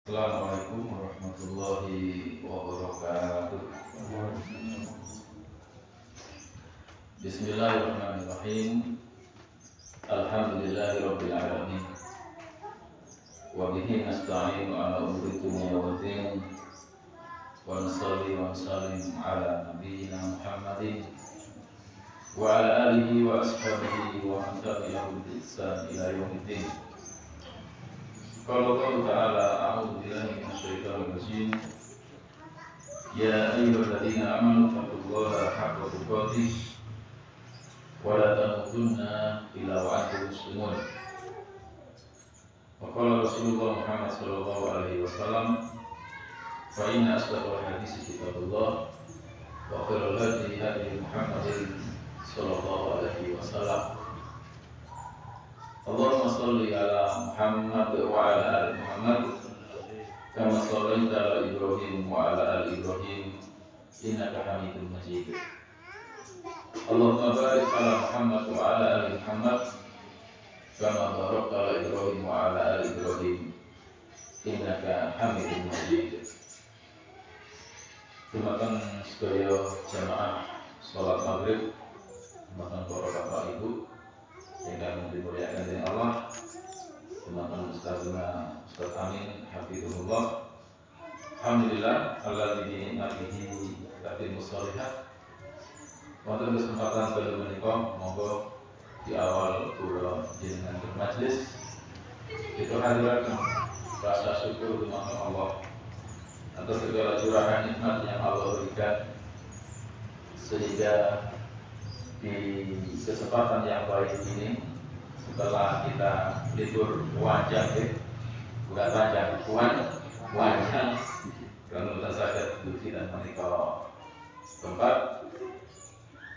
Assalamualaikum warahmatullahi wabarakatuh. Bismillahirrahmanirrahim. Alhamdulillahirabbil alamin. Wa bihi nasta'inu ala umuri dunya waddin. Wa nusalli wa nusallim ala nabiyyina Muhammadin wa ala alihi wa ashabihi wa man tabi'ahum bi ihsan ila yaumiddin. Qala Allah Ta'ala, a'udzu billahi minasyaitonir rajim. Ya ayyuhalladzina amanu taqullaha haqqa tuqatih wa la tamutunna illa wa antum muslimun. Wa qala Rasulullah Muhammad sallallahu alaihi wasallam, fa inna asdaqal hadits kitabullah wa khairul hadi hadi Muhammadin sallallahu alaihi wasallam. Allahumma salli ala Muhammad wa ala ali Muhammad kama shallaita ala Ibrahim wa ala ali Ibrahim innaka Hamidum Majid. Allahumma barik ala Muhammad wa ala ali Muhammad kama barakta ala Ibrahim wa ala ali Ibrahim innaka Hamidum Majid. Dumateng sedaya jamaah salat maghrib, dumateng para bapak ibu yang dimuliakan oleh Allah, teman-teman Ustazuna Ustaz Amin hafizahullah. Alhamdulillah Allah bi ni'matihi tatimmu shalihat. Wonten kesempatan kali menika monggo di awal kula jenengan bermajlis kita hadiraken rasa syukur dumateng Allah atas segala curahan nikmat yang Allah berikan, sehingga di kesempatan yang baik ini setelah kita libur panjang, bukan panjang, panjang, karena kita sakit duki dan menikah tempat.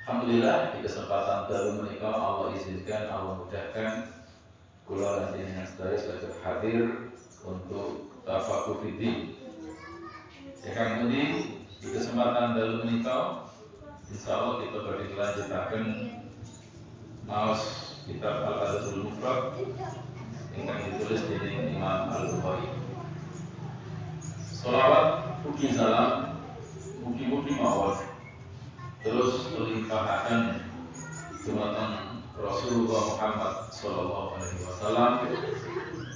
Alhamdulillah di kesempatan baru menikah Allah izinkan, Allah mudahkan kula dan jenengan sedaya saged hadir untuk tafakuh fiddin. Sekarang ini di kesempatan baru menikah, insyaallah kita bakal dilanjutaken maos kitab Al-Adabul Mufrad yang ditulis dening Imam Al-Bukhari. Shalawat ugi salam mugi-mugi mawon terus limpahaken dumateng Rasulullah Muhammad sallallahu alaihi wasallam,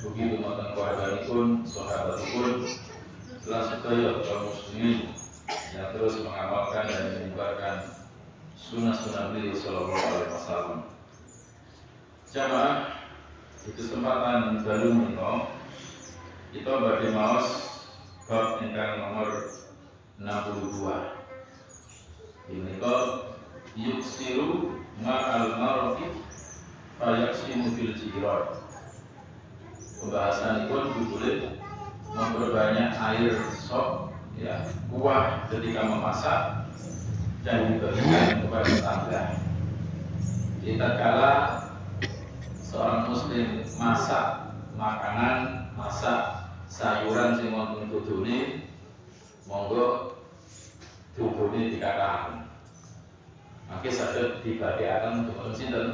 mugi dumateng keluarganipun, sahabatipun, lan sedaya kaum muslimin yang terus mengamalkan dan menyebarkan sunnah-sunnah beliau sallallahu alaihi wasallam. Jamaah, di kesempatan baru menika kita badhe maos bab ingkang nomor 62. Menika yuksiru ma'al marfi fayaksimu fil jiran. Pembahasanipun judulnya memperbanyak air sop, ya, kuah ketika memasak dan diberikan kepada tetangga. Kita kala seorang muslim masak makanan, masak sayuran sing wonten kudune, monggo dubune dikatakan. Maka saged dibadhekaken dhumateng sinten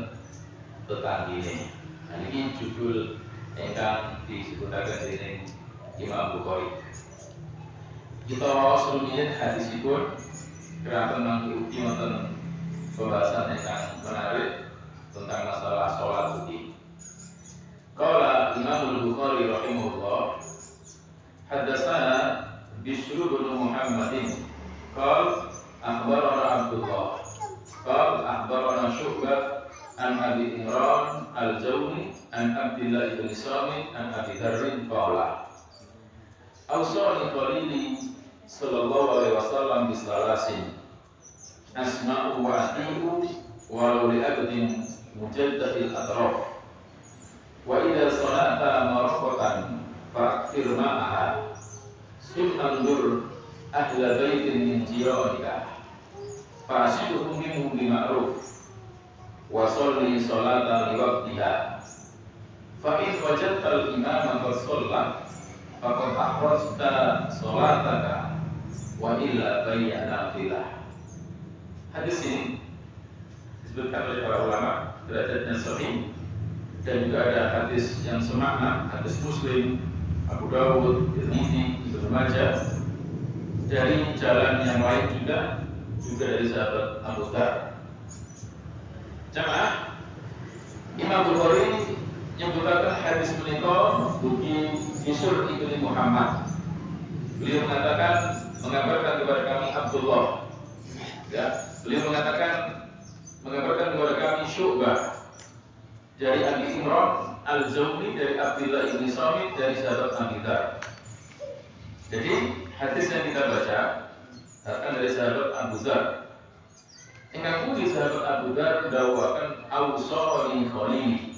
tetanggine. Nah niki judul ingkang disebutaken dening Imam Bukhari. Kita rumiyin hadisipun keraton mangki wonten pembahasan ingkang menarik tentang masalah sholat ugi. Qala Imam Al-Bukhari rahimahullah, haddatsana Bishr bin Muhammadin qala akhbarana Abdullah qala akhbarana Syu'bah an Abi Imran Al-Jawni an Abdullah bin Samit an Abi Dzar qala awsani qalili sallallahu alaihi wasallam bisalasin asma'u wa ati'u walau li abdin mujaddadil atraf wa idza sana'ta marqatan fa'kthir ma'aha anzur ahla baitin min jiranika fa'ashiduhum minhum bima'ruf wa sholli sholata liwaqtiha fa in wajadta al-imama qad shalla faqad ahrasta sholataka wa illa bayyana filah. Hadis ini disebutkan oleh para ulama derajatnya sahih, dan juga ada hadis yang semakna, hadis Muslim, Abu Dawud, Tirmidzi remaja. Dari jalan yang lain juga dari sahabat Abu Dzar. Jamaah, Imam Bukhari menyebutkan hadis menika dugi Bishr ibnu Muhammad. Beliau mengabarkan kepada kami Abdullah. Ya, beliau mengabarkan kepada kami Syu'bah dari Abi Imran Al-Zawni dari Abdullah ibn Samit dari sahabat Abu Dzar. Jadi hadis yang kita baca datang dari sahabat Abu Dzar. Ingkang pundi sahabat Abu Dzar dawakan ausani khalili.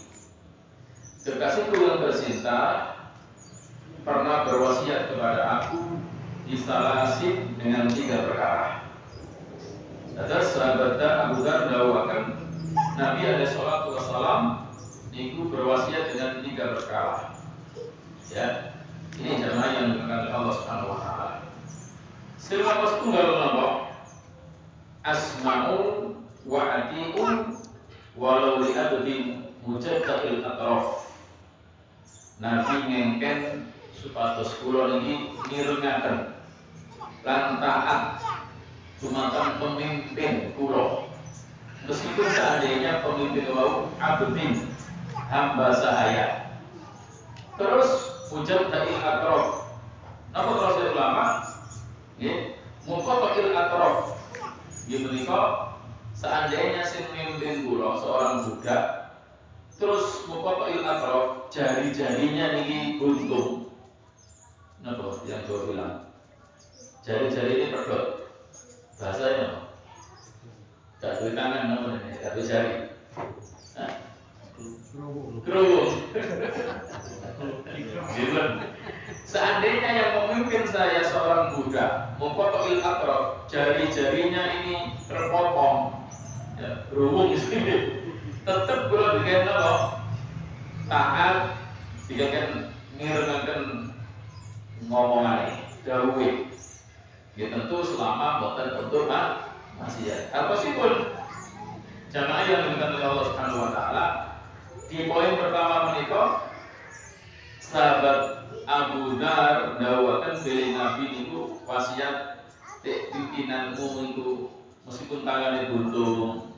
Kekasihku yang tercinta pernah berwasiat kepada aku instalasi dengan 3 perkara. Atas sahabat Abu Dzar dawakan Nabi alaihi salatu wasalam niku berwasiat dengan 3 perkara. Ya. Ini jamaah yang dimuliakan Allah Subhanahu wa taala. Sila tunggal napa? Asma'u wa ati'u walau li abdin mujaddaqil atraf. Nabi ngengken supados kula niki mirengaken lan taat dumateng pemimpin kula. Meskipun seandainya pemimpin wau abdin hamba sahaya. Terus mujaddaqil atraf. Napa terus ulama? Nggih, muqaddaqil atraf. Nggih menika seandainya sing mimpin kula seorang budak terus muqaddaqil atraf, jari-jarinya niki buntung. Napa yang Jawa bilang? Jari-jari ini pedot. Bahasanya apa? Gak duwe tangan napa ini? Gak duwe jari. Hah? Kerungu. Seandainya yang memimpin saya seorang budak, muqaddaqil atraf, jari-jarinya ini terpotong, ya, berhubung di sini, tetap kula digawe napa? Taat, digawe mirengaken ngomongane, dawuhe. Ya tentu selama boten untuk maksiat. Apa sih pun jamaah yang dimuliakan oleh Allah Subhanahu wa taala, di poin pertama menika sahabat Abu Dzar dawakan beli Nabi itu wasiat pimpinanmu itu meskipun tangannya buntung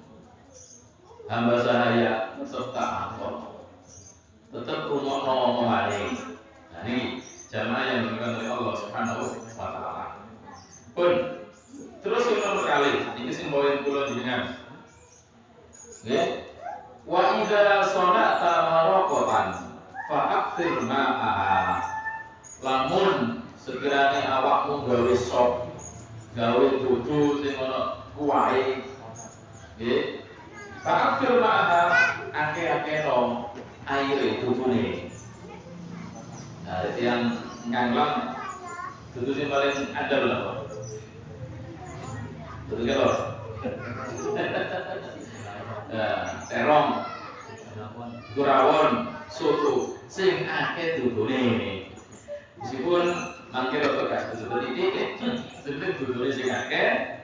hamba sahaya serta angkot tetap rumah ngomong-ngomong. Nah ini jamaah yang dimuliakan oleh Allah Subhanahu wa taala. Pun terus yang nomor kali ini sing poin kula jenengan. Nggih. Wa idza sana'ta maraqatan fa'akthir ma'aha. Lamun sekiranya awakmu gawe sop, gawe dudu sing ana kuwahe, nggih. Fa'akthir ma'aha, akeh-akeh no aire dudune. Nah, yang nganglang dudu sing paling andal apa? Dudu kelor. Terong, gurawon, soto, sing akeh dudune. Meskipun mangke rada gak dudu titik, sing dudune sing akeh.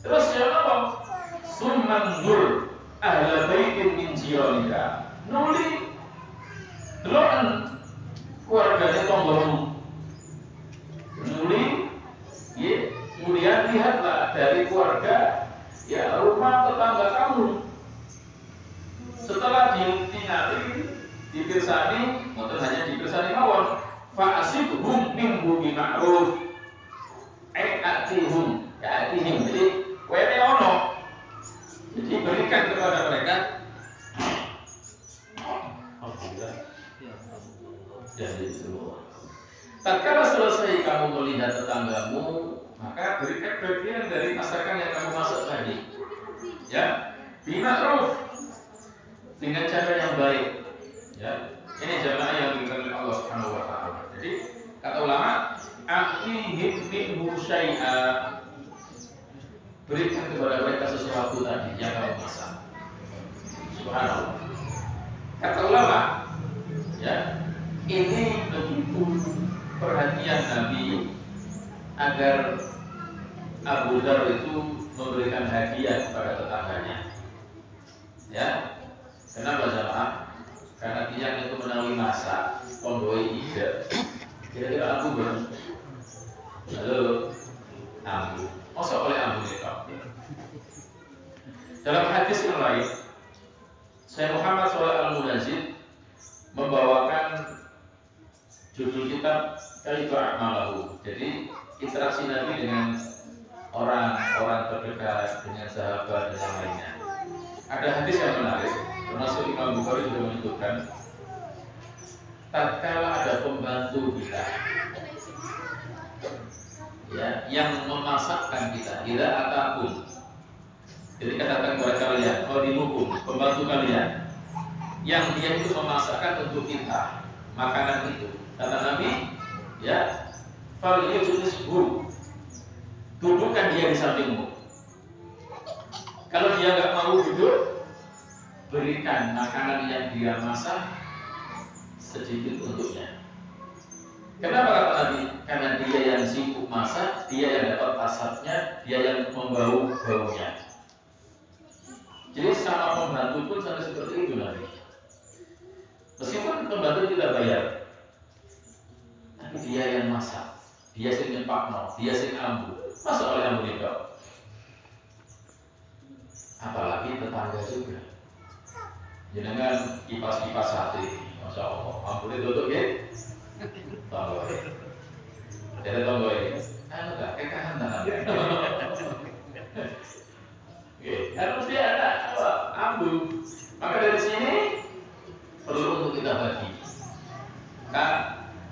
Terus ya apa? Summan nur ahla baitin min jironika. Nuli deloken keluargane tanggamu. Nuli ya, kemudian lihatlah dari keluarga ya rumah tetangga kamu. Setelah ditinggali, dipirsani, bukan hanya dipirsani mawon, fa'asibhum minhu bima'ruf, atihum, atihim. Jadi wene ono, jadi berikan kepada mereka. Alhamdulillah. Jadi semua. Tatkala selesai kamu melihat tetanggamu, maka berikan bagian dari masakan yang kamu masak tadi. Ya, bima'ruf. Dengan cara yang baik, ya. Ini jamaah yang diberikan oleh Allah Subhanahu wa taala. Jadi kata ulama, aqihim minhu syai'a. Berikan kepada mereka sesuatu tadi yang kamu masak. Subhanallah. Kata ulama, ya, ini begitu perhatian Nabi agar Abu Dzar itu memberikan hadiah kepada tetangganya. Ya. Kenapa jamaah? Karena tiang itu menawi masak, pondoi ide. Kira-kira aku hadis yang lain, Syekh Muhammad Shalih Al-Munajjid membawakan judul kitab Kaifa A'malahu. Jadi interaksi Nabi dengan orang-orang terdekat, dengan sahabat dan yang lainnya. Ada hadis yang menarik, termasuk Imam Bukhari juga menyebutkan, tatkala ada pembantu kita, ya, yang memasakkan kita, tidak apapun. Jadi katakan kepada kalian, kalau dihukum pembantu kalian, yang dia itu memasakkan untuk kita makanan itu, kata Nabi, ya, fal yujlishu, dudukkan dia di sampingmu. Kalau dia nggak mau duduk, berikan makanan yang dia masak sedikit untuknya. Kenapa kata Nabi? Karena dia yang sibuk masak, dia yang dapat asapnya, dia yang membau baunya. Jadi sama pembantu pun sama seperti itu Nabi. Meskipun pembantu tidak bayar, tapi dia yang masak, dia yang nyepakno, dia yang ambu. Masa oleh ambu itu? Apalagi tetangga juga. Jenengan kipas-kipas sate, masya Allah, ampun itu tuh ya. Tunggu ya. Jadi tunggu ya. Anu tak kekahan tangan. Harus dia ada ambu. Maka dari sini perlu untuk kita bagi.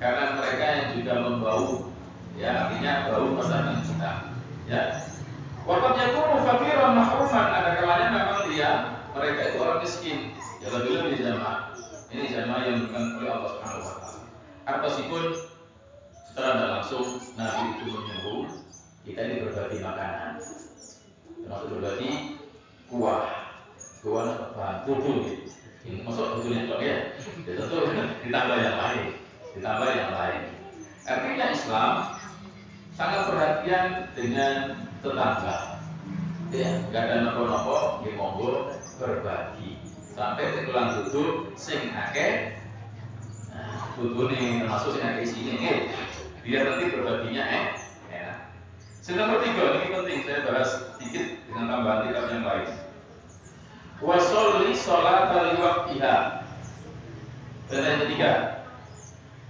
Karena mereka yang juga membau, ya artinya bau masakan kita. Ya. Waqad yakunu faqiran mahruman, ada kalanya memang mereka itu orang miskin. Ya lebih-lebih jamaah. Ini jamaah yang bukan oleh Allah Subhanahu wa taala. Meskipun secara tidak langsung Nabi itu menyuruh kita ini berbagi makanan. Termasuk berbagi kuah bahan tubuh gitu. Ini masuk betulnya dong ya. Ya tentu ditambah yang lain. Artinya Islam sangat perhatian dengan tetangga. Ya, enggak ada nopo-nopo, nggih monggo berbagi. Sampai tegulang duduk sing akeh. Nah, dudune termasuk sing akeh sini nggih. Biar nanti berbaginya enak. Yang nomor 3 ini penting saya bahas sedikit dengan tambahan kitab yang lain. Wa sholli sholata li waqtiha. Dan yang ketiga,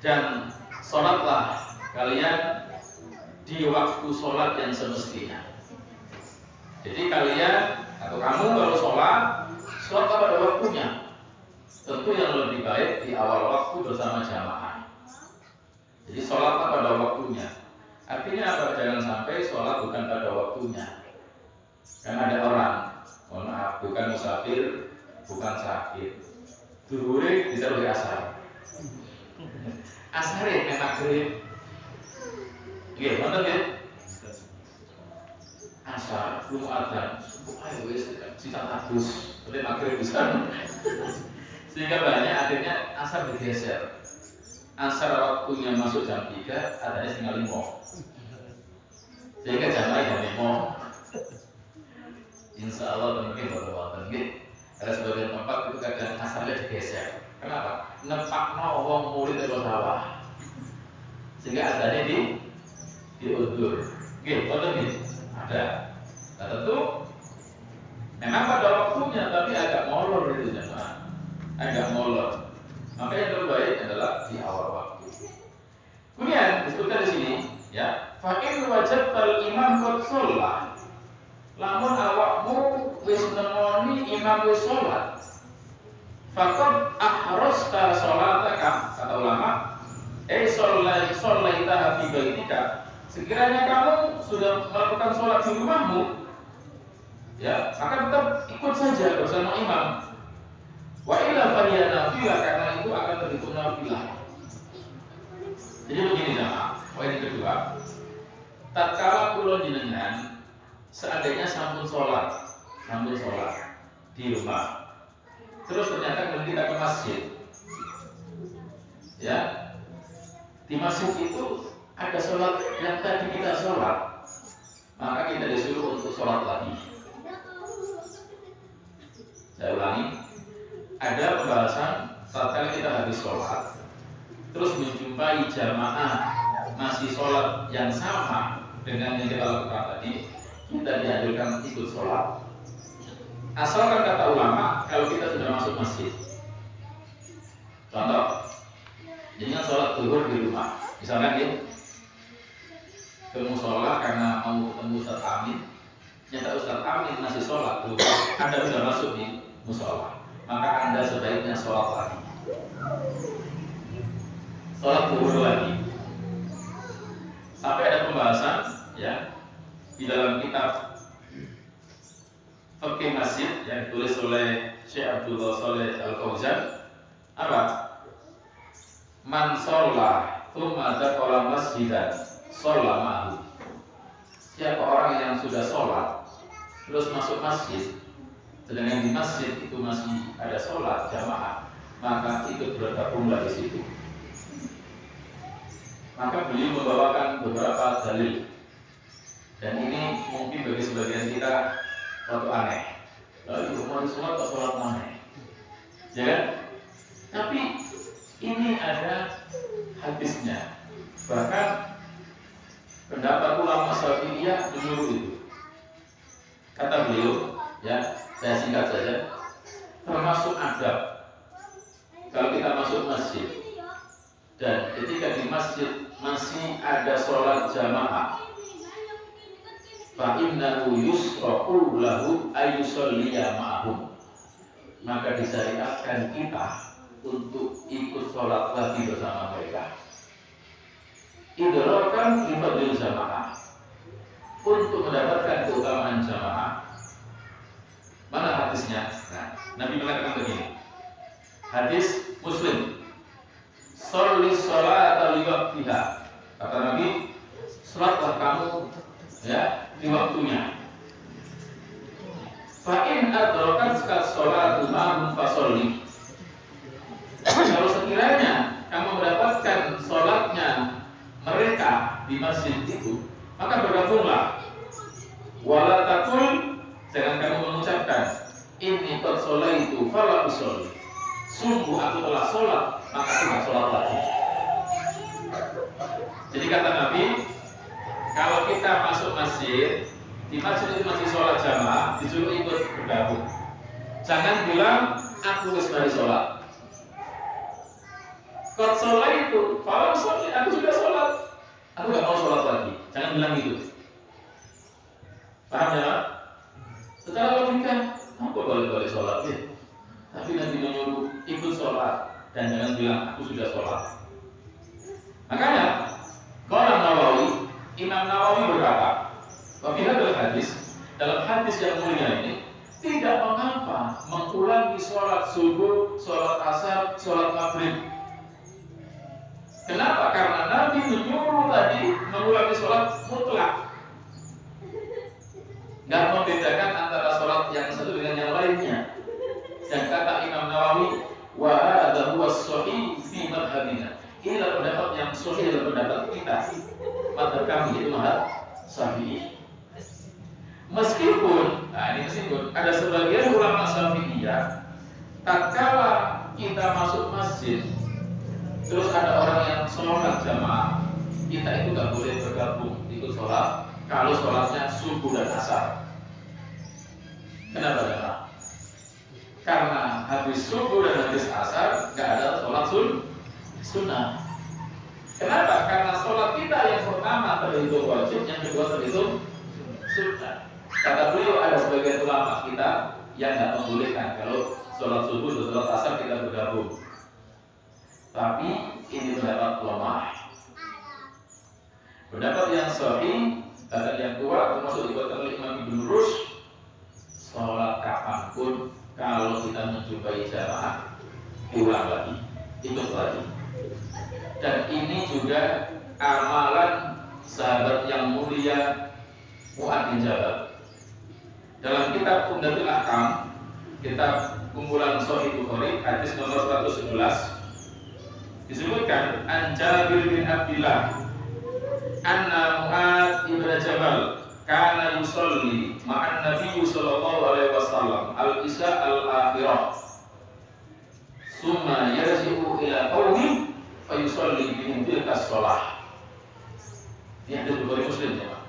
dan sholatlah kalian di waktu sholat yang semestinya. Jadi kalian atau kamu kalau sholat pada waktunya. Tentu yang lebih baik di awal waktu bersama jamaah. Jadi sholat pada waktunya. Artinya apa? Jangan sampai sholat bukan pada waktunya. Karena ada orang, mohon maaf, bukan musafir, bukan sakit. Duhur bisa lebih asar. Asar ya, maghrib. Iya, benar ya? Asar, belum adzan. Ayo wis sisa tagus, boleh maghrib bisa. Sehingga banyak akhirnya asar digeser. Asar waktunya masuk jam 3, adanya setengah 5. Sehingga jamaah jam 5. Insya Allah mungkin baru waktu. Ada sebagian tempat itu kadang asarnya digeser. Kenapa? Nempakno wong murid terus sawah. Sehingga adanya diundur. Gitu, betul gitu. Ada. Nah, tentu memang pada waktunya, tapi agak molor itu jemaah. Agak molor. Maka yang terbaik adalah di awal waktu. Kemudian disebutkan di sini, ya, fa'in wajabal imam qad shalah. Lamun awakmu wis nemoni imam wis salat. Faqad ahrasta salataka, kata ulama, shallaita fi baitika. Sekiranya kamu sudah melakukan sholat di rumahmu, ya, maka tetap ikut saja bersama imam. Wa illa fahiya nafilah, karena itu akan terhitung nafilah. Jadi begini jemaah, poin kedua, tatkala kula jenengan seandainya sampun sholat di rumah, terus ternyata kemudian kita ke masjid, ya, di masjid itu ada sholat yang tadi kita sholat, maka kita disuruh untuk sholat lagi. Saya ulangi, ada pembahasan tatkala kita habis sholat, terus menjumpai jamaah masih sholat yang sama dengan yang kita lakukan tadi, kita dianjurkan ikut sholat. Asalkan kata ulama, kalau kita sudah masuk masjid, contoh, jangan sholat zuhur di rumah, misalkan ya, ke musola karena mau ketemu Ustaz Amin, nyata Ustaz Amin masih sholat, Anda sudah masuk di musola, maka Anda sebaiknya sholat lagi, sholat zuhur lagi. Sampai ada pembahasan ya di dalam kitab Fikih Masjid yang ditulis oleh Syekh Abdullah Shaleh Al-Fauzan, apa? Man sholla tsumma dzakara masjidan sholla ma'hu. Siapa orang yang sudah sholat terus masuk masjid, sedangkan di masjid itu masih ada sholat jamaah, maka ikut bergabunglah di situ. Maka beliau membawakan beberapa dalil, dan ini mungkin bagi sebagian kita suatu aneh. Lalu mau sholat atau sholat mana? Ya kan? Tapi ini ada hadisnya. Bahkan pendapat ulama Syafi'iyah menyuruh itu. Kata beliau, ya saya singkat saja, termasuk adab kalau kita masuk masjid dan ketika di masjid masih ada sholat jamaah, fa innahu yusra'u lahu ayyusalliya ma'ahum, maka disyariatkan kita untuk ikut sholat lagi bersama mereka. Idrakan li fadlil jamaah, untuk mendapatkan keutamaan jamaah. Mana hadisnya? Nah, Nabi mengatakan begini. Hadis Muslim. Sholli sholata li waqtiha. Kata Nabi, salatlah kamu ya di waktunya. Fa in adrakat sholatu ma'hum fasholli. Kalau sekiranya kamu mendapatkan sholatnya mereka di masjid itu, maka bergabunglah. Wala taqul, jangan kamu mengucapkan inni qad sholaitu fala usolli. Sungguh aku telah sholat, maka aku tidak sholat lagi. Jadi kata Nabi, kalau kita masuk masjid, di masjid itu masih sholat jamaah, disuruh ikut bergabung. Jangan bilang aku wis mari sholat. Qad sholaitu fala usolli, aku sudah sholat, aku nggak mau sholat lagi. Jangan bilang gitu. Paham ya? Secara logika, apa boleh sholat ya? Tapi Nabi menyuruh ikut sholat dan jangan bilang aku sudah sholat. Makanya, Qala Nawawi, Imam Nawawi berkata, wabilah dalam hadis, dalam hadis yang mulia ini, tidak mengapa mengulangi sholat subuh, sholat asar, sholat maghrib. Kenapa? Karena Nabi menyuruh tadi mengulangi sholat mutlak. Nggak membedakan antara sholat yang satu dengan yang lainnya. Dan kata Imam Nawawi, wa hadza huwa as-shahih fi madhhabina. Inilah pendapat yang sahih dalam pendapat kita. Madhab kami itu madhab Syafi'i. Meskipun, nah ini meskipun ada sebagian ulama Syafi'iyah, tatkala kita masuk masjid, terus ada orang yang sholat jamaah, kita itu nggak boleh bergabung ikut sholat kalau sholatnya subuh dan asar. Kenapa? Karena habis subuh dan habis asar nggak ada sholat sunnah. Kenapa? Karena sholat kita yang pertama terhitung wajib, yang kedua terhitung sunnah. Kata beliau ada sebagian ulama kita yang nggak membolehkan kalau sholat subuh dan sholat asar kita bergabung. Tapi ini pendapat lemah. Pendapat yang sahih, bahkan yang kuat termasuk dikatakan oleh Imam Ibnu Rushd, sholat kapanpun kalau kita menjumpai jamaah, diulang lagi, ikut lagi. Dan ini juga amalan sahabat yang mulia Mu'adz bin Jabal. Dalam kitab Umdatul Ahkam, kitab kumpulan Sahih Bukhari, hadis nomor 111, disebutkan an Jabir bin Abdillah anna Mu'adz bin Jabal kana yusolli ma'an Nabi sallallahu alaihi wasallam al-isya al-akhirah summa yarji'u ila qaumi fa yusolli bihim tilka shalah. Ini hadis Bukhari Muslim ya Pak.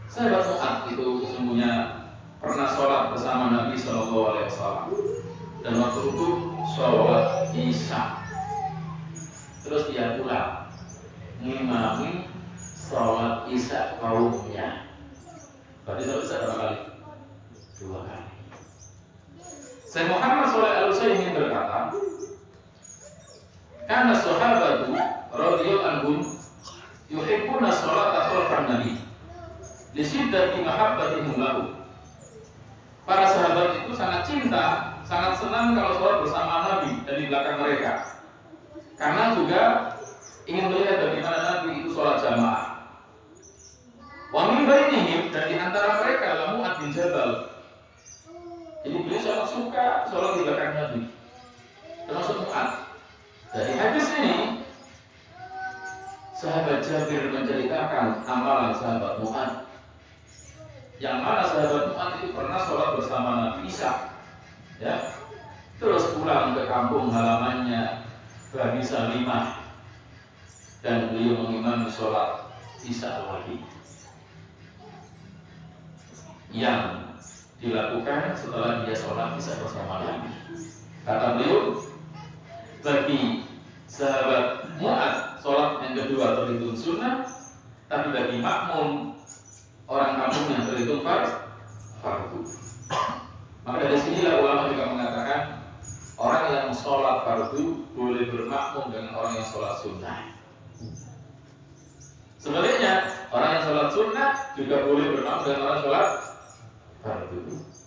Sahabat Mu'adz itu sesungguhnya pernah sholat bersama Nabi Shallallahu Alaihi Wasallam, dan waktu itu sholat Isya. Terus dia pulang ngimami sholat Isya kaumnya. Berarti sholat Isya berapa kali? 2 kali. Syekh Muhammad Shalih Al-Utsaimin berkata, karena sahabatu radhiyallahu anhum yuhibbuna sholata khalfan Nabi li shiddati mahabbatihim lahu. Para sahabat itu sangat cinta, sangat senang kalau sholat bersama Nabi dan di belakang mereka, karena juga ingin melihat bagaimana Nabi itu sholat jamaah. Wa min bainihim, dan di antara mereka adalah Mu'adz bin Jabal. Jadi beliau sangat suka sholat di belakang Nabi, termasuk Mu'adz. Dari hadis ini, sahabat Jabir menceritakan amalan sahabat Mu'adz, yang mana sahabat Mu'adz itu pernah sholat bersama Nabi Isa, ya, terus pulang ke kampung halamannya Bani Salimah, dan beliau mengimami sholat Isya lagi, yang dilakukan setelah dia sholat Isya bersama Nabi. Kata beliau, bagi sahabat Mu'adz sholat yang kedua terhitung sunnah, tapi bagi makmum orang kampung yang terhitung fardu. Maka dari sinilah ulama juga mengatakan orang yang sholat fardu boleh bermakmum dengan orang yang sholat sunnah. Sebaliknya orang yang sholat sunnah juga boleh bermakmum dengan orang sholat fardu.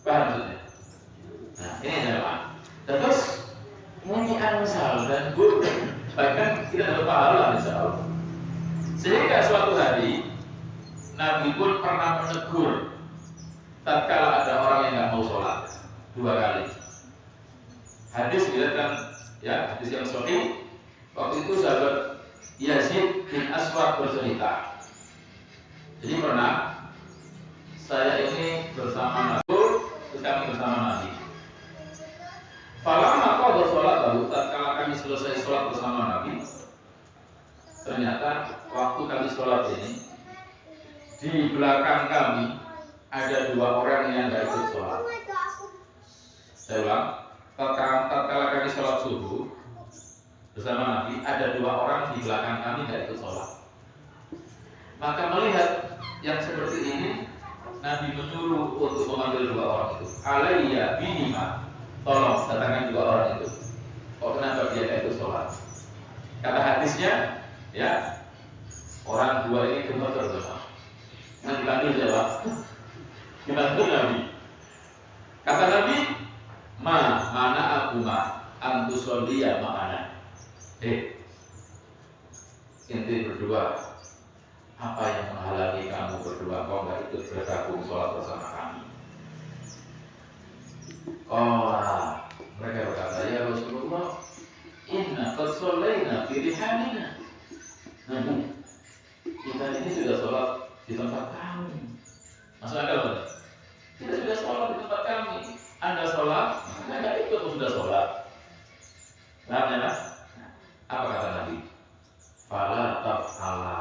Paham maksudnya? Nah, ini adalah terus ini ansal dan buruk, bahkan tidak ada pahala insyaallah. Sehingga suatu hari Nabi pun pernah menegur tatkala ada orang yang nggak mau sholat 2 kali. Hadis diriwayatkan, ya, hadis yang sahih. Waktu itu sahabat Yazid bin Aswad bercerita. Jadi pernah saya ini bersama Nabi, terus kami bersama Nabi. Falamma qada sholat, lalu tatkala kami selesai sholat bersama Nabi, ternyata waktu kami sholat ini di belakang kami ada 2 orang yang tidak ikut sholat. Saya ulang, tatkala kami sholat subuh bersama Nabi, ada 2 orang di belakang kami tidak ikut sholat. Maka melihat yang seperti ini, Nabi menyuruh untuk memanggil 2 orang itu. Alayya binima, tolong datangkan 2 orang itu. Oh, kenapa dia tidak ikut sholat? Kata hadisnya, ya, orang 2 ini gemeter semua. Nah, dipanggil siapa? Dipanggil Nabi. Kata Nabi, mana aku antusolliya ma'ana. Inti berdua, apa yang menghalangi kamu berdua kau nggak ikut bergabung sholat bersama kami? Mereka berkata, ya Rasulullah, inna qad shallaina fi rihalina. Kita ini sudah sholat di tempat kami. Masuk akal nggak? Kita sudah sholat di tempat kami. Anda sholat, Anda nggak ikut sudah sholat. Paham ya, Mas? Apa kata Nabi? Fala taf'ala.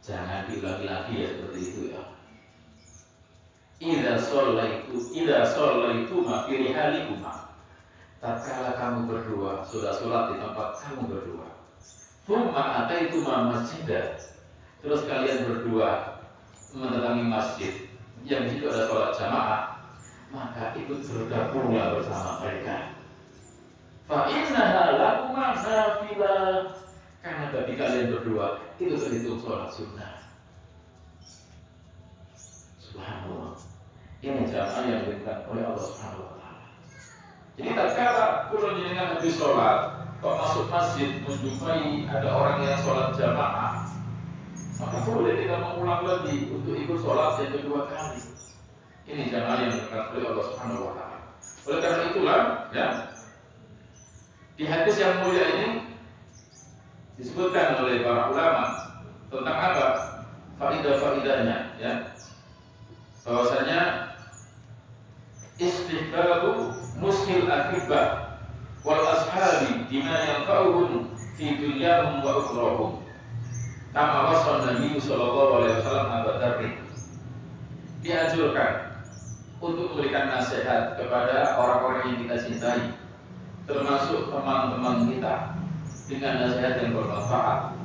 Jangan diulangi lagi ya seperti itu ya. Idza shallaitu ma fi rihalikuma. Tatkala kamu berdua sudah sholat di tempat kamu berdua. Tsumma ataituma masjidah. Terus kalian berdua mendatangi masjid yang itu ada sholat jamaah, maka ikut bergabunglah bersama mereka. Fa innaha lakuma nafilah, karena bagi kalian berdua itu terhitung sholat sunnah. Subhanallah. Ini jamaah yang diberikan oleh Allah Subhanahu wa taala. Jadi tatkala kula jenengan habis sholat, kok masuk masjid menjumpai ada orang yang sholat jamaah, maka boleh kita mengulang lagi untuk ikut sholat yang kedua kali. Ini jamaah yang diberikan oleh Allah Subhanahu wa taala. Oleh karena itulah, ya, di hadis yang mulia ini disebutkan oleh para ulama tentang apa? Faidah-faidahnya, ya. Bahwasanya istihbabu muskil akibah wal ashabi bima yanfa'uhum fi dunyahum wa ukhrahum. Kama wasal Nabi sallallahu alaihi wasallam Abu Dzar. Dianjurkan untuk memberikan nasihat kepada orang-orang yang kita cintai, termasuk teman-teman kita, dengan nasihat yang bermanfaat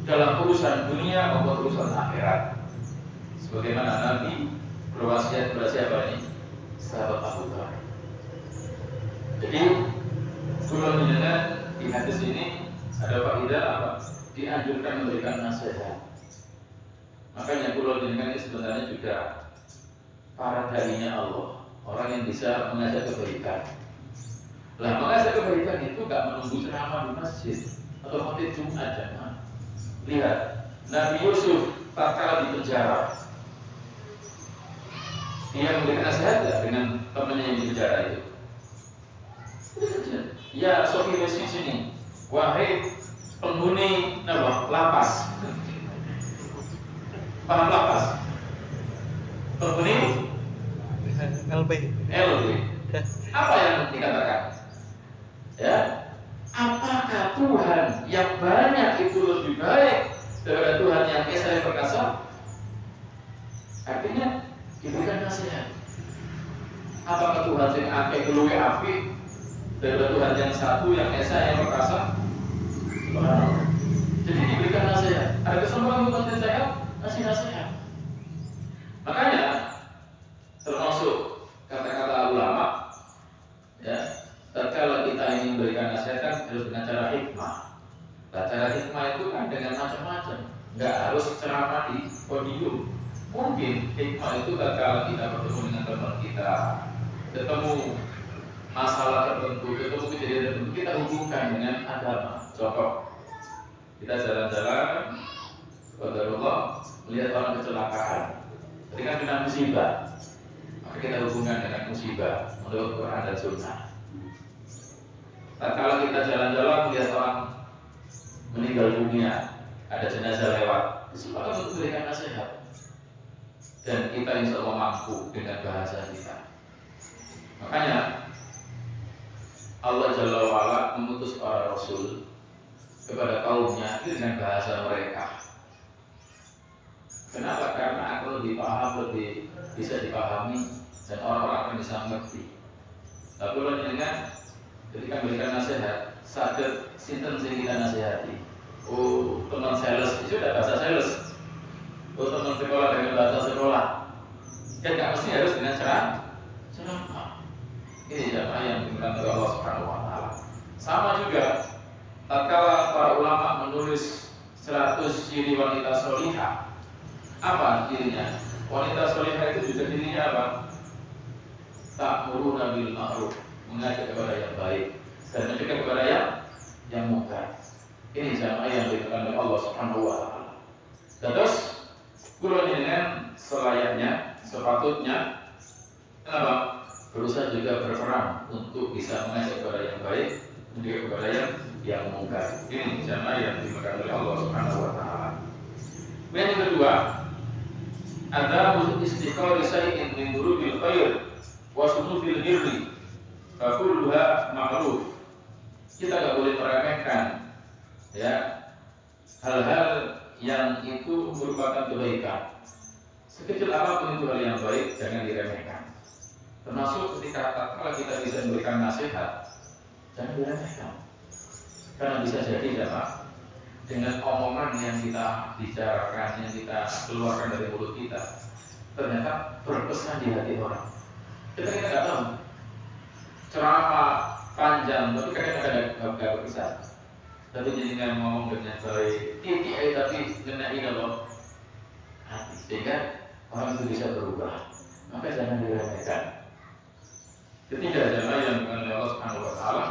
dalam urusan dunia maupun urusan akhirat. Sebagaimana Nabi berwasiat kepada siapa ini? Sahabat Abu Bakar. Jadi kula jenengan di hadis ini ada faedah apa? Dianjurkan memberikan nasihat. Makanya kula jenengan ini sebenarnya juga para dai-nya Allah, orang yang bisa mengajak kebaikan. Lah, mengajak kebaikan itu gak menunggu ceramah di masjid atau khotbah Jumat jemaah. Lihat, Nabi Yusuf tatkala di penjara, dia memberikan nasihat dengan temannya yang di penjara itu. Ya, Sofi di sini, wahai penghuni lapas, paham lapas? Penghuni LB. Apa yang dikatakan? Ya, apakah Tuhan yang banyak itu lebih baik daripada Tuhan yang esa yang perkasa? Artinya diberikan nasihat. Apakah Tuhan yang akeh keluwe api daripada Tuhan yang satu yang esa yang perkasa? Subhanallah. Jadi diberikan nasihat. Ada kesempatan untuk nasihat, kasih nasihat. Makanya termasuk kata-kata ulama, ya, tatkala kita ingin memberikan nasihat kan harus dengan cara hikmah. Nah, cara hikmah itu kan dengan macam-macam, nggak harus ceramah di podium. Mungkin hikmah itu tatkala kita bertemu dengan teman kita, ketemu masalah tertentu, ketemu kejadian tertentu, kita hubungkan dengan agama. Contoh, kita jalan-jalan, qadarullah, melihat orang kecelakaan, ketika kena musibah, maka kita hubungkan dengan musibah menurut Quran dan Sunnah. Kalau kita jalan-jalan melihat orang meninggal dunia, ada jenazah lewat, kesempatan untuk memberikan nasihat. Dan kita insya Allah mampu dengan bahasa kita. Makanya Allah Jalla wa'ala mengutus para Rasul kepada kaumnya itu dengan bahasa mereka. Kenapa? Karena aku lebih paham, lebih bisa dipahami, dan orang-orang akan bisa mengerti. Tapi kalau dengan ketika memberikan nasihat, sadar sinten sing kita nasihati. Oh, teman sales itu sudah bahasa sales. Oh, teman sekolah dengan bahasa sekolah. Kan nggak mesti harus dengan ceramah. Ini jamaah yang dimuliakan oleh Allah Subhanahu Wa Taala. Sama juga, tatkala para ulama menulis 100 ciri wanita solihah. Apa cirinya? Wanita solihah itu juga cirinya apa? Ta'muruna bil ma'ruf, mengajak kepada yang baik dan mencegah kepada yang mungkar. Ini jamaah yang dimuliakan oleh Allah Subhanahu Wa Taala. Terus, kula dengan selayaknya, sepatutnya, kenapa? Berusaha juga berperan untuk bisa mengajak kepada yang baik, mencegah kepada yang mungkar. Ini jamaah yang dimuliakan oleh Allah Subhanahu Wa Taala. Yang kedua, ada istiqamah syai'in min durubil khair wa sunufil birri fa kulluha ma'ruf. Kita enggak boleh meremehkan ya hal-hal yang itu merupakan kebaikan. Sekecil apapun itu hal yang baik jangan diremehkan. Termasuk ketika tatkala kita bisa memberikan nasihat, jangan diremehkan. Karena bisa jadi jemaah dengan omongan yang kita bicarakan, yang kita keluarkan dari mulut kita, ternyata berkesan di hati orang. Kita nggak tahu. Ceramah panjang, tapi kadang-kadang nggak berkesan. Tapi jadi ngomong dengan baik, titik tapi ngenai kalau hati, sehingga orang itu bisa berubah. Maka jangan diremehkan. Ketiga jamaah yang mengenai Allah Subhanahu Wa Taala,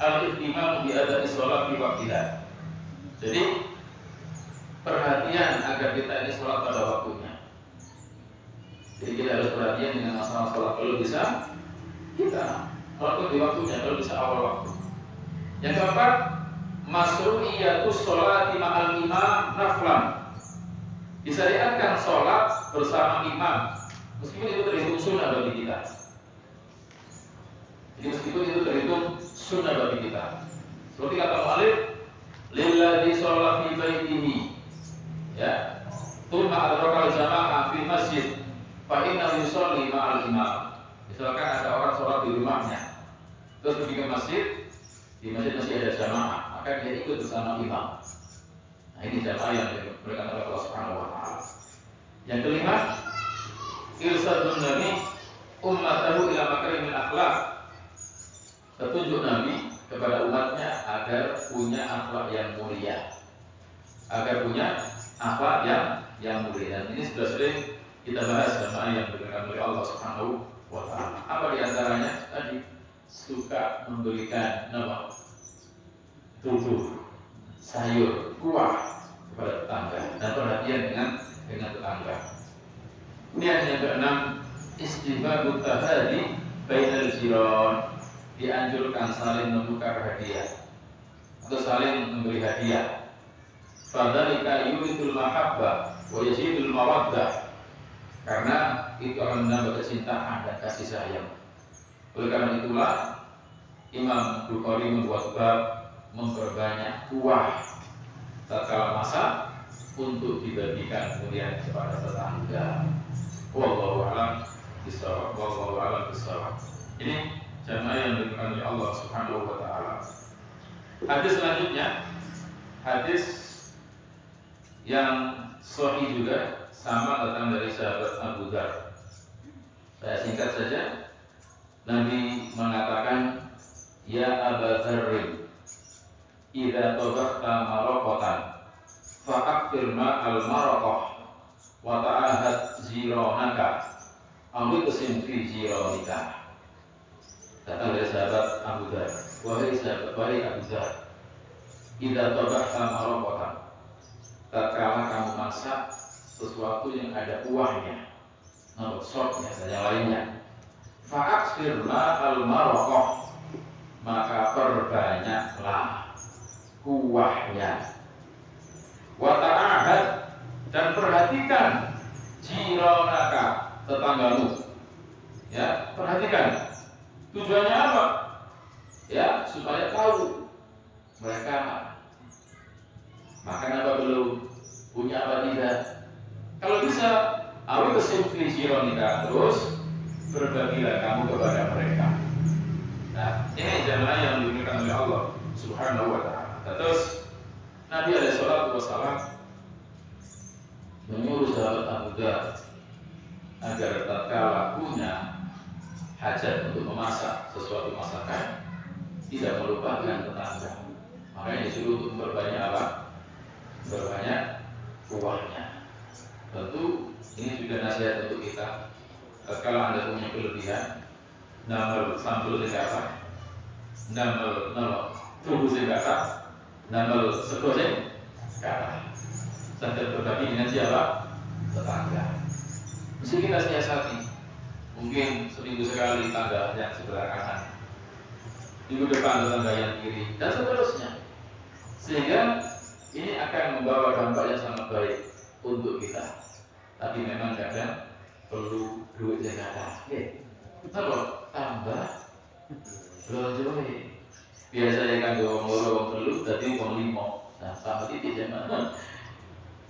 al-ihtimam bi ada'i shalat fi waqtiha. Jadi perhatian agar kita ini sholat pada waktunya. Jadi kita harus perhatian dengan masalah sholat. Kalau bisa kita sholat di waktunya, kalau bisa awal waktu. Yang keempat, masru'iyatus sholati ma'al imam naflan. Disyariatkan sholat bersama imam, meskipun itu terhitung sunnah bagi kita. Jadi meskipun itu terhitung sunnah bagi kita. Seperti kata mu'alif, lilladzi sholat fi baitihi, ya, thumma adrakal jamaah fi masjid, Fa inna yusolli ma'al imam. Misalkan ada orang sholat di rumahnya, terus pergi ke masjid, di masjid masih ada jamaah, maka dia ikut bersama imam. Nah ini jamaah yang diberikan oleh Allah Subhanahu Wa Taala. Yang kelima, irsadun Nabi ummatahu ila makarimil akhlak. Petunjuk Nabi kepada umatnya agar punya akhlak yang mulia, agar punya akhlak yang mulia. Dan ini sudah sering kita bahas jamaah yang diberikan oleh Allah Subhanahu Wa Taala. Apa diantaranya? Tadi suka memberikan nama tubuh, sayur, kuah kepada tetangga dan perhatian dengan tetangga. Kemudian yang keenam, istihbabut tahadi bainal jiran. Dianjurkan saling menukar hadiah atau saling memberi hadiah. Fadzalika yuridul mahabbah wa yazidul mawaddah. Karena itu akan menambah kecintaan dan kasih sayang. Oleh karena itulah Imam Bukhari membuat bab memperbanyak kuah tatkala masak untuk dibagikan kemudian kepada tetangga. Wallahu a'lam bishawab. Wallahu a'lam bishawab. Ini jamaah yang diberikan oleh Allah Subhanahu Wa Taala. Hadis selanjutnya, hadis yang sahih juga, sama datang dari sahabat Abu Dzar. Saya singkat saja. Nabi mengatakan, ya Aba Dzarrin, idza tabakhta maraqatan fa'akfir ma'al maraqah wa ta'ahad ziranaka aw tusim fi ziranika. Datang dari sahabat Abu Dzar, wahai Abu Dzar, idza tabakhta maraqatan, tatkala kamu masak sesuatu yang ada kuahnya, sopnya dan yang lainnya, fa'akfir ma'al maraqah, maka perbanyaklah kuahnya. Wa ta'ahad, dan perhatikan jiranaka, tetanggamu. Ya, perhatikan. Tujuannya apa? Ya, supaya tahu mereka makan apa belum, punya apa tidak. Kalau bisa, awi kesimfi jironika, terus berbagilah kamu kepada mereka. Nah, ini jamaah yang diberikan oleh Allah Subhanahu Wa Taala. Terus Nabi SAW menyuruh sahabat Abu Dzar agar tatkala punya hajat untuk memasak sesuatu masakan tidak melupakan tetangga. Makanya disuruh untuk memperbanyak apa? Memperbanyak kuahnya. Tentu ini juga nasihat untuk kita. Tatkala Anda punya kelebihan, namal sambal segala, namal tubuh segala, namal sego segala. Sambil berbagi dengan siapa? Tetangga. Mesti kita siasati. Mungkin seminggu sekali tangga yang sebelah kanan, minggu depan tetangga yang kiri, dan seterusnya. Sehingga ini akan membawa dampak yang sangat baik untuk kita. Tapi memang kadang perlu duit yang ada. Kenapa? Tambah belanja. Biasanya kan wong perlu, tapi wong limo. Nah, sama titik zaman.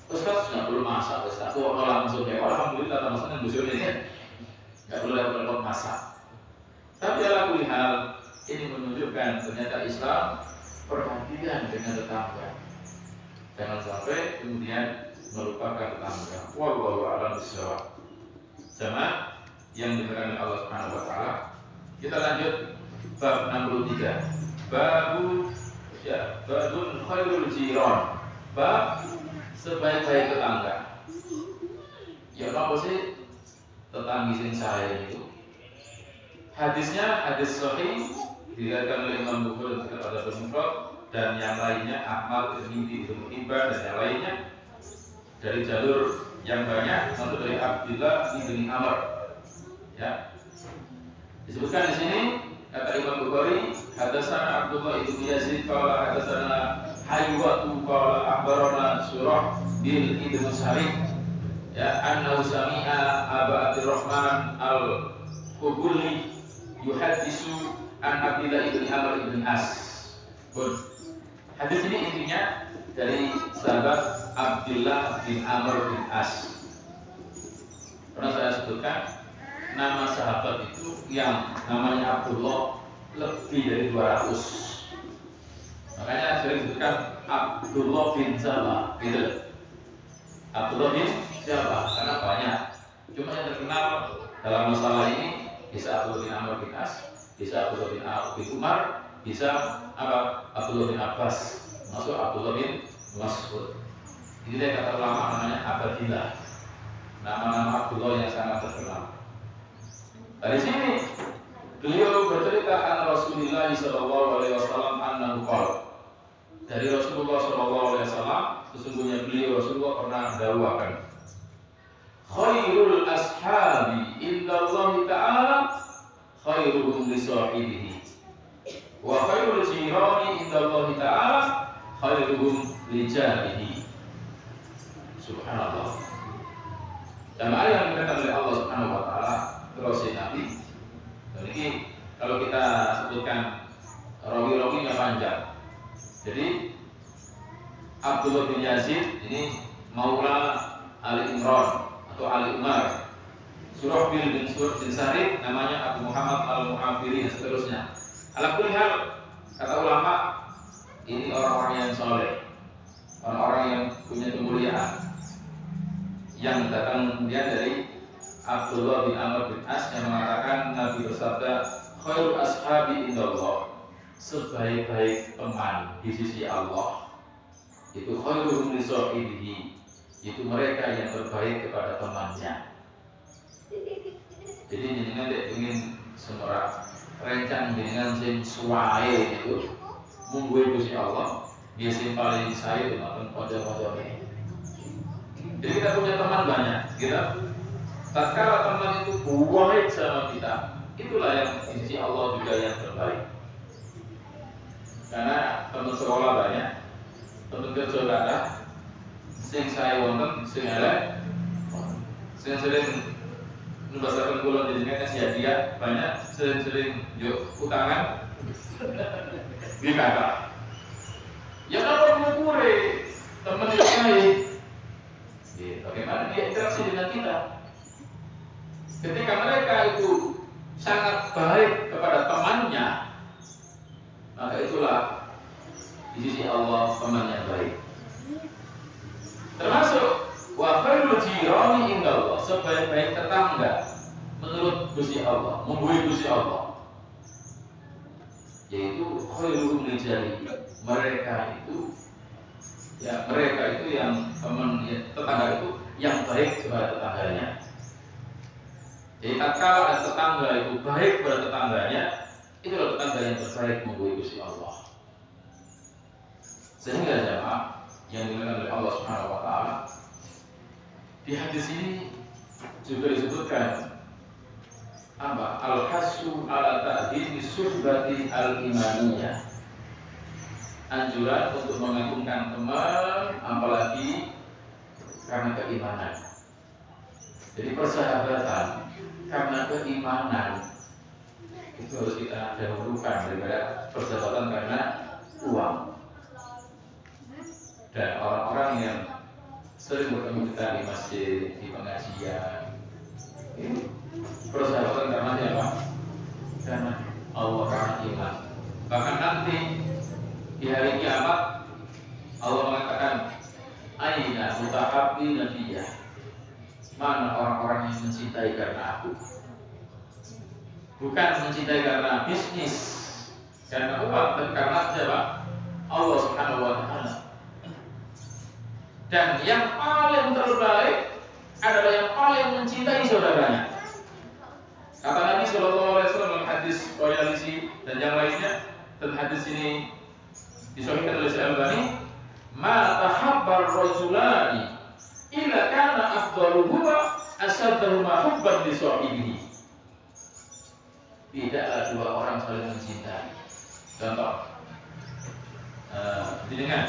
Terus kan nggak perlu masak, terus aku langsung ya, alhamdulillah tambah senang busur ini. Nggak perlu repot masak. Tapi ala kulli hal, ini menunjukkan ternyata Islam perhatian dengan tetangga. Jangan sampai kemudian melupakan tetangga. Wallahu a'lam bishawab. Jamaah yang diberikan oleh Allah Subhanahu Wa Taala. Kita lanjut bab 63. Babun khairul jiran. Bab sebaik-baik tetangga. Ya apa sih tetangga sing saya itu? Hadisnya hadis sahih diriwayatkan oleh Imam Bukhari pada Al-Mufrad dan yang lainnya Ahmad bin Hibban dan yang lainnya dari jalur yang banyak, satu dari Abdullah bin Amr. Ya. Disebutkan di sini kata Imam Bukhari, hadatsana Abdullah bin Yazid qala hadatsana Haywatu qala akhbarana Surah bin Ibnu Salim. Ya, annahu sami'a Aba Abdurrahman al-Qubuli yuhaddisu an Abdullah bin Amr bin As. Hadis ini intinya dari sahabat Abdullah bin Amr bin As pernah saya sebutkan nama sahabat itu yang namanya Abdullah lebih dari 200. Makanya sering disebutkan Abdullah bin Sabah, gitu. Abdullah bin siapa? Karena banyak. Cuma yang terkenal dalam masalah ini bisa Abdullah bin Amr bin As, bisa Abdullah bin Umar, bisa apa? Abdullah bin Abbas, masuk Abdullah bin Mas'ud. Ini dia kata ulama namanya Abadillah. Nama-nama Abdullah yang sangat terkenal. Dari sini beliau bercerita an Rasulullah sallallahu alaihi wasallam annahu qala. Dari Rasulullah sallallahu alaihi wasallam sesungguhnya beliau Rasulullah pernah mendakwakan khairul ashabi indallahi ta'ala khairuhum li sahibihi wa khairul jirani indallahi ta'ala khairuhum li jarihi. Subhanallah. Jamaah yang dimuliakan oleh Allah Subhanahu wa taala, terus Nabi. Dan ini kalau kita sebutkan rawi-rawinya panjang. Jadi Abdullah bin Yazid ini Maula Ali Imran atau Ali Umar. Surahbil bin Sarid namanya Abu Muhammad Al-Mu'afiri dan seterusnya. Ala kulli hal, kata ulama, ini orang-orang yang soleh, orang-orang yang punya kemuliaan, yang datang kemudian dari Abdullah bin Amr bin As yang mengatakan Nabi bersabda khairul ashabi indallah, sebaik-baik teman di sisi Allah itu khairuhum li sahibihi, itu mereka yang terbaik kepada temannya. Jadi jenengan ingin semua rencang jenengan sing suwae itu mungguhe Gusti Allah, dia sing paling sae teman kanca-kancane. Jadi kita punya teman banyak, gitu. Tatkala teman itu baik sama kita, itulah yang di sisi Allah juga yang terbaik. Karena teman sekolah banyak, teman kerja ada, sing saya wonten, sing elek, sing sering membasakan bulan jenengan kasih hadiah banyak, sering yuk utangan, di kata. Ya kalau mengukure teman yang baik, bagaimana dia interaksi dengan kita? Ketika mereka itu sangat baik kepada temannya, maka itulah di sisi Allah teman yang baik. Termasuk wa khairul jirani indallah, sebaik-baik tetangga menurut Gusti Allah, mengikuti Gusti Allah, yaitu khairuhum li jari, mereka itu yang teman tetangga itu yang baik kepada tetangganya. Jadi tatkala ada tetangga itu baik kepada tetangganya, itulah tetangga yang terbaik mengikuti Gusti Allah. Sehingga jemaah yang dimuliakan oleh Allah Subhanahu wa taala, di hadis ini juga disebutkan apa? Al-hasu ala ta'dimi suhbati al-imaniyah. Anjuran untuk mengagungkan teman, apalagi karena keimanan. Jadi persahabatan karena keimanan itu harus kita dahulukan daripada persahabatan karena uang. Dan orang-orang yang sering bertemu kita di masjid, di pengajian, persahabatan karena siapa? Karena Allah, karena iman. Bahkan nanti di hari kiamat Allah mengatakan aina mutahabbi nabiyya, mana orang-orang yang mencintai karena aku, bukan mencintai karena bisnis, karena uang, tapi karena siapa? Allah Subhanahu wa taala. Dan yang paling terbaik adalah yang paling mencintai saudaranya. Kata Nabi Shallallahu Alaihi Wasallam dalam hadis Qayalisi dan yang lainnya, dan hadis ini disahihkan oleh Syekh Albani, ma tahabbar rajulani illa kana afdaluhuma asadduhuma hubban li sahibihi. Tidaklah dua orang saling mencintai. Contoh, jenengan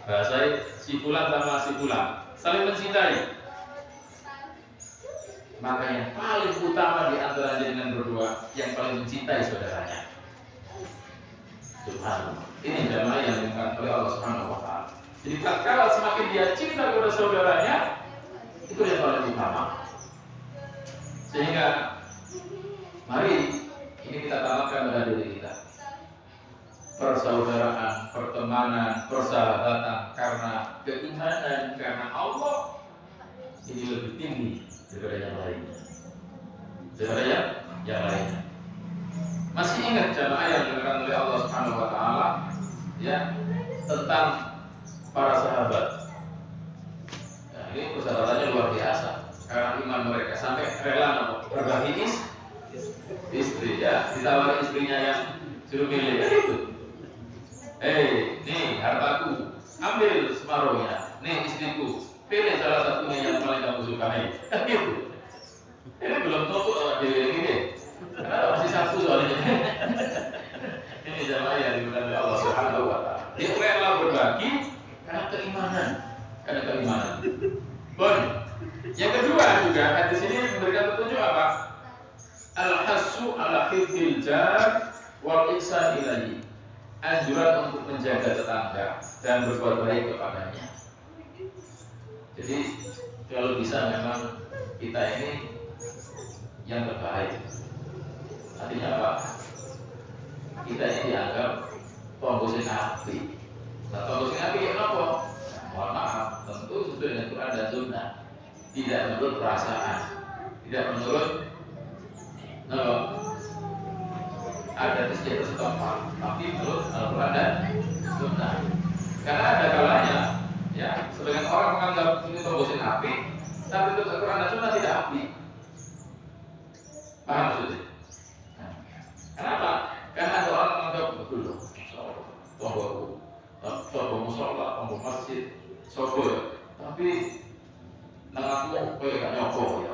bahasa si fulan sama si fulan saling mencintai, maka yang paling utama di antara jenengan berdua yang paling mencintai saudaranya. Subhanallah. Ini jamaah yang dimuliakan oleh Allah Subhanahu wa taala. Jadi tatkala semakin dia cinta kepada saudaranya, Itu yang paling utama. Sehingga mari ini kita tanamkan pada diri kita. Persaudaraan, pertemanan, persahabatan karena keimanan, karena Allah ini lebih tinggi daripada yang lainnya. Daripada yang lainnya. Masih ingat jamaah yang diberikan oleh Allah Subhanahu wa taala ya tentang para sahabat. Nah, ini persahabatannya luar biasa karena iman mereka sampai rela berbagi istri ya, ditawari istrinya yang suruh milih kan itu. Nih hartaku, ambil separuhnya. Nih istriku, pilih salah satunya yang paling kamu sukai. Kan gitu. Ini belum tentu awak dewi yang ini. Karena masih satu soalnya. Ini jamaah yang dimuliakan oleh Allah Subhanahu wa taala. Dia rela berbagi karena keimanan. Karena keimanan. Bon. Yang kedua juga hadis ini memberikan petunjuk apa? Al-hassu ala hifdzil jar wal ihsan ilaihi. Anjuran untuk menjaga tetangga dan berbuat baik kepadanya. Jadi kalau bisa memang kita ini yang terbaik. Artinya apa? Kita ini dianggap pembosin api. Nah, pembosin api itu apa? Mohon maaf, tentu sesuai dengan Quran dan Sunnah. Tidak menurut perasaan, tidak menurut ada istiadat setempat, tapi menurut Al-Quran dan Sunnah. Karena ada kalanya, ya, sebagian orang menganggap ini pembosin api, tapi menurut Al-Quran dan Sunnah tidak api. Paham maksudnya? Kenapa? Karena ada orang menganggap betul loh, tonggo musola, tonggo masjid, sobo ya. Tapi nengaku kayak gak nyokok ya.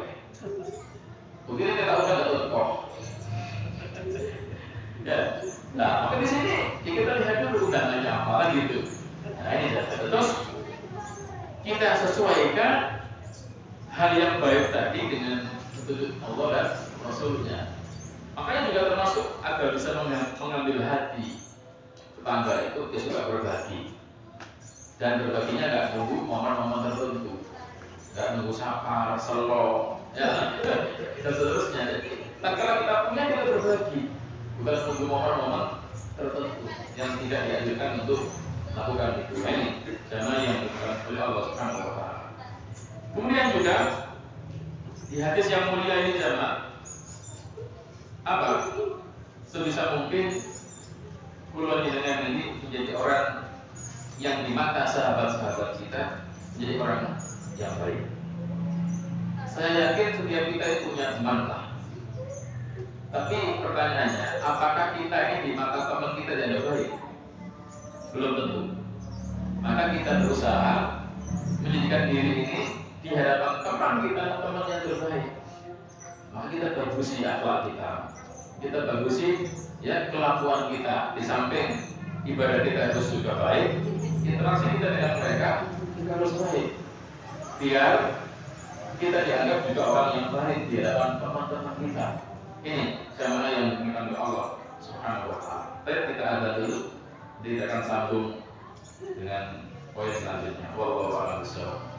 Begini kita udah gak teko. Ya, nah maka di sini kita lihat dulu undangannya apa kan gitu. Nah ini terus kita sesuaikan hal yang baik tadi dengan petunjuk Allah dan Rasulnya. Makanya juga termasuk agar bisa mengambil hati tetangga itu dia suka berbagi dan berbaginya nggak nunggu momen-momen tertentu, nggak nunggu safar, selo, ya dan seterusnya. Tak kala kita punya kita berbagi, bukan nunggu momen-momen tertentu yang tidak dianjurkan untuk lakukan itu. Ini jamaah yang diberikan oleh Allah Subhanahu wa taala. Kemudian juga di hadis yang mulia ini jamaah apa? Sebisa mungkin kula jenengan ini menjadi orang yang di mata sahabat-sahabat kita menjadi orang yang baik. Saya yakin setiap kita itu punya teman lah. Tapi pertanyaannya, apakah kita ini di mata teman kita jadi baik? Belum tentu. Maka kita berusaha menjadikan diri ini di hadapan teman kita teman yang terbaik. Maka kita bagusi akhlak kita bagusi ya kelakuan kita. Di samping ibadah kita harus juga baik, interaksi kita dengan mereka juga harus baik. Biar kita dianggap juga orang yang baik di hadapan teman-teman kita. Ini jamaah yang dimuliakan oleh Allah Subhanahu wa taala. Baik, kita ada dulu, kita akan sambung dengan poin selanjutnya. Wallahu a'lam bishawab.